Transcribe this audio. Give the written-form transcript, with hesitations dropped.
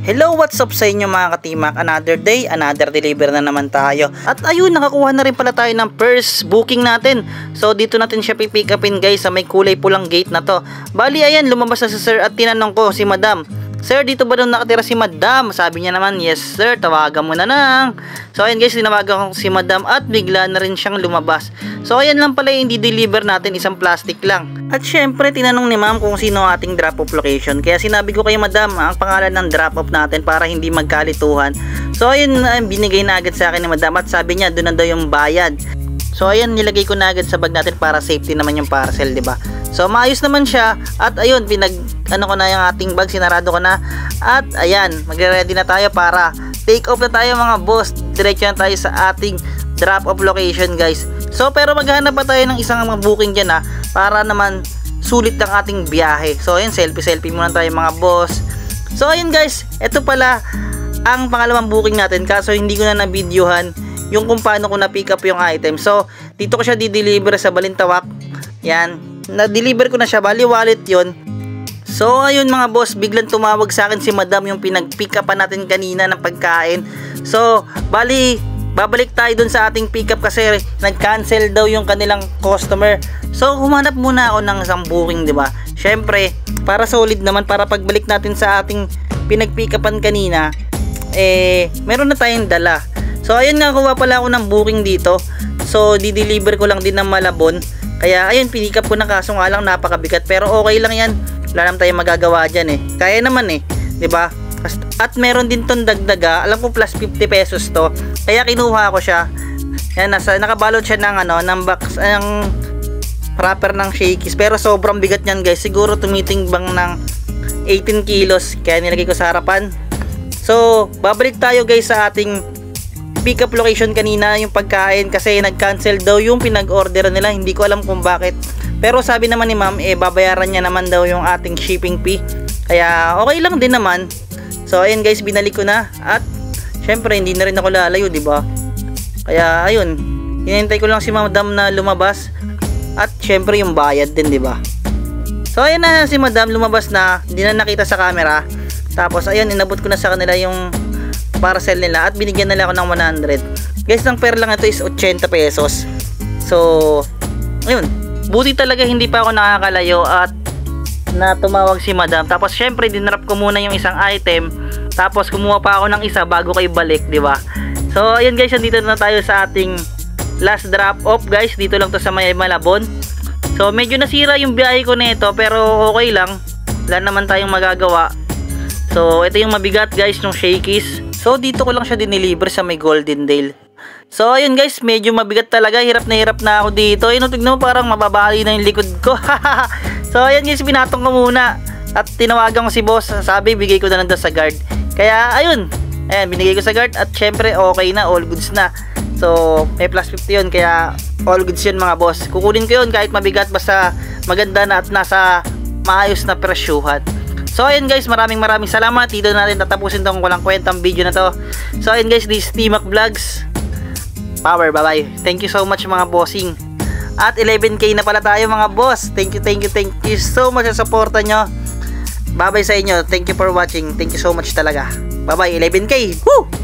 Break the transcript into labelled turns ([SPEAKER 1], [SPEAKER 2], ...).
[SPEAKER 1] Hello, what's up sa inyo mga katimak? Another day, another deliver na naman tayo. At ayun, nakakuha na rin pala tayo ng first booking natin. So dito natin siya pipick upin guys sa may kulay pulang gate na to. Bali ayan, lumabas na si sir at tinanong ko si madam, "Sir, dito ba daw nakatira si madam?" Sabi niya naman, "Yes sir, tawagan mo na lang." So ayan guys, tinawagan ko si madam at bigla na rin siyang lumabas. So ayan lang pala yung di-deliver natin, isang plastic lang. At syempre tinanong ni ma'am kung sino ang ating drop off location. Kaya sinabi ko kay madam ang pangalan ng drop off natin para hindi magkalituhan. So ayun, binigay na agad sa akin ni madam at sabi niya doon na daw yung bayad. So ayan, nilagay ko na agad sa bag natin para safety naman yung parcel, 'di ba? So maayos naman siya at ayun, ano ko na yung ating bag, sinarado ko na. At ayan, magre-ready na tayo para take off na tayo mga boss. Diretso na tayo sa ating drop off location guys. So pero maghanap pa tayo ng isang mga booking dyan para naman sulit ang ating biyahe. So ayun, selfie muna tayo mga boss. So ayun guys, ito pala ang pangalawang booking natin, kaso hindi ko na na-videohan yung kung paano ko na-pick up yung item. So dito ko siya di-deliver sa Balintawak. Yan, na-deliver ko na siya, bali wallet yon. So ayun mga boss, biglang tumawag sa akin si madam, yung pinag-pick upan natin kanina ng pagkain. So bali babalik tayo dun sa ating pick up kasi nag-cancel daw yung kanilang customer. So humanap muna ako ng isang booking, di ba? Syempre para solid naman, para pagbalik natin sa ating pinag-pick upan kanina, meron na tayong dala. So ayun nga, kuha pala ako ng booking dito. So di-deliver ko lang din ng Malabon. Kaya ayun, pick up ko na, kaso nga lang napakabigat. Pero okay lang yan, wala naman tayong magagawa dyan Kaya naman 'di ba? At meron din tong dagdaga, alam ko plus 50 pesos to. Kaya kinuha ko siya. Yan, nakabalot siya ng ng box, ng wrapper ng Shakey's. Pero sobrang bigat niyan guys. Siguro tumitingbang ng 18 kilos. Kaya nilagay ko sa harapan. So, babalik tayo guys sa ating pick up location kanina, yung pagkain, kasi nag-cancel daw yung pinag-order nila. Hindi ko alam kung bakit. Pero sabi naman ni ma'am, babayaran niya naman daw yung ating shipping fee. Kaya okay lang din naman. So ayun guys, binalik ko na. At syempre hindi na rin ako lalayo, di ba? Kaya ayun, hinihintay ko lang si madam na lumabas. At syempre yung bayad din, di ba? So ayun na si madam, lumabas na. Hindi na nakita sa camera. Tapos ayun, inabot ko na sa kanila yung parcel nila at binigyan nila ako ng 100. Guys, ang pera lang ito is 80 pesos. So ayun, buti talaga hindi pa ako nakakalayo at na tumawag si madam. Tapos syempre dinrap ko muna yung isang item, tapos kumuha pa ako ng isa bago kayo balik, di ba? So ayun guys, nandito na tayo sa ating last drop off guys. Dito lang to sa may Malabon. So medyo nasira yung biyahe ko nito, pero okay lang, wala naman tayong magagawa. So ito yung mabigat guys, yung Shakey's. So dito ko lang siya dineliver sa may Goldendale. So ayun guys, medyo mabigat talaga, hirap na ako dito. Ayun, tignan mo, parang mababali na yung likod ko. So ayan guys, pinatong ko muna at tinawagan ko si boss. Sabi bigay ko na lang sa guard. Kaya ayun, binigay ko sa guard at syempre okay na, all goods na. So may plus 50 yun, kaya all goods yun mga boss. Kukunin ko yun kahit mabigat, basta maganda na at nasa maayos na presyuhan. So ayun guys, maraming salamat. Dito natin tatapusin tong walang kwentang video na to. So ayun guys, this is T-Mac Vlogs. Power, bye bye. Thank you so much mga bossing. At 11k na pala tayo mga boss. Thank you so much sa suporta nyo. Bye bye sa inyo. Thank you for watching. Thank you so much talaga. Bye bye, 11k. Woo!